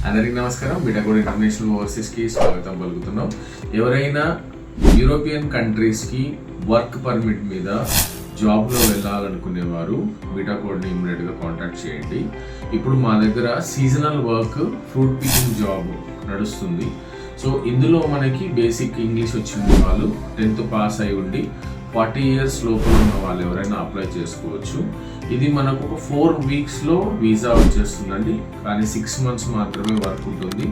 అందరికీ నమస్కారం. బీటాకోడ్ ఇంటర్నేషనల్ ఓవర్సీస్కి స్వాగతం పలుకుతున్నాం. ఎవరైనా యూరోపియన్ కంట్రీస్కి వర్క్ పర్మిట్ మీద జాబ్లో వెళ్ళాలనుకునేవారు బీటాకోడ్ని ఇమ్మీడియట్గా కాంటాక్ట్ చేయండి. ఇప్పుడు మా దగ్గర seasonal work fruit picking job నడుస్తుంది. సో ఇందులో మనకి బేసిక్ ఇంగ్లీష్ వచ్చిన వాళ్ళు 10th పాస్ అయి ఉండి 40 years లోపల ఉన్న వాళ్ళు ఎవరైనా అప్లై చేసుకోవచ్చు. ఇది మనకు ఒక 4 weeksలో వీసా వచ్చేస్తుందండి. కానీ 6 months మాత్రమే వర్క్ ఉంటుంది.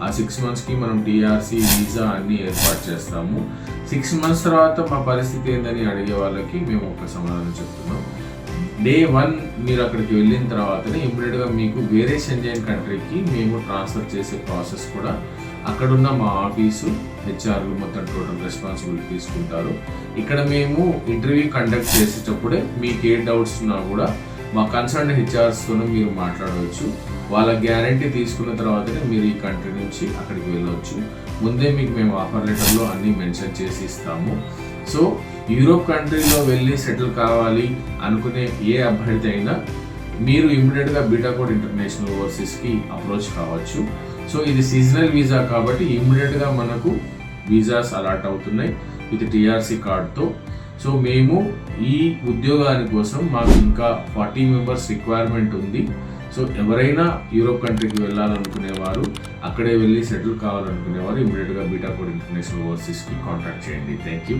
ఆ 6 monthsకి మనం టీఆర్సీ వీసా అన్నీ ఏర్పాటు చేస్తాము. 6 months తర్వాత మా పరిస్థితి ఏందని అడిగే వాళ్ళకి మేము ఒక సమాధానం చెప్తున్నాం. Day 1 మీరు అక్కడికి వెళ్ళిన తర్వాతనే ఇమ్మీడియట్గా మీకు వేరే షెంజెన్ కంట్రీకి మేము ట్రాన్స్ఫర్ చేసే ప్రాసెస్ కూడా అక్కడున్న మా ఆఫీసు హెచ్ఆర్లు మొత్తం టోటల్ రెస్పాన్సిబిలిటీ తీసుకుంటారు. ఇక్కడ మేము ఇంటర్వ్యూ కండక్ట్ చేసేటప్పుడే మీకు ఏ డౌట్స్ ఉన్నా కూడా మా కన్సర్న్ హెచ్ఆర్స్తోనే మీరు మాట్లాడవచ్చు. వాళ్ళ గ్యారంటీ తీసుకున్న తర్వాతనే మీరు ఈ కంట్రీ నుంచి అక్కడికి వెళ్ళవచ్చు. ముందే మీకు మేము ఆఫర్ లెటర్లో అన్నీ మెన్షన్ చేసి ఇస్తాము. సో యూరోప్ కంట్రీలో వెళ్ళి సెటిల్ కావాలి అనుకునే ఏ అభ్యర్థి అయినా మీరు ఇమ్మీడియట్గా బీటాకోడ్ ఇంటర్నేషనల్ ఓవర్సీస్కి అప్రోచ్ కావచ్చు. సో ఇది సీజనల్ వీసా కాబట్టి ఇమ్మీడియట్గా మనకు వీసాస్ అలాట్ అవుతున్నాయి విత్ టీఆర్సీ కార్డ్తో. సో మేము ఈ ఉద్యోగాని కోసం మాకు ఇంకా 40 members రిక్వైర్మెంట్ ఉంది. సో ఎవరైనా యూరోప్ కంట్రీకి వెళ్ళాలనుకునేవారు, అక్కడే వెళ్ళి సెటిల్ కావాలనుకునేవారు ఇమ్మీడియట్గా బీటాకోడ్ ఇంటర్నేషనల్ ఓవర్సీస్కి కాంటాక్ట్ చేయండి. Thank you.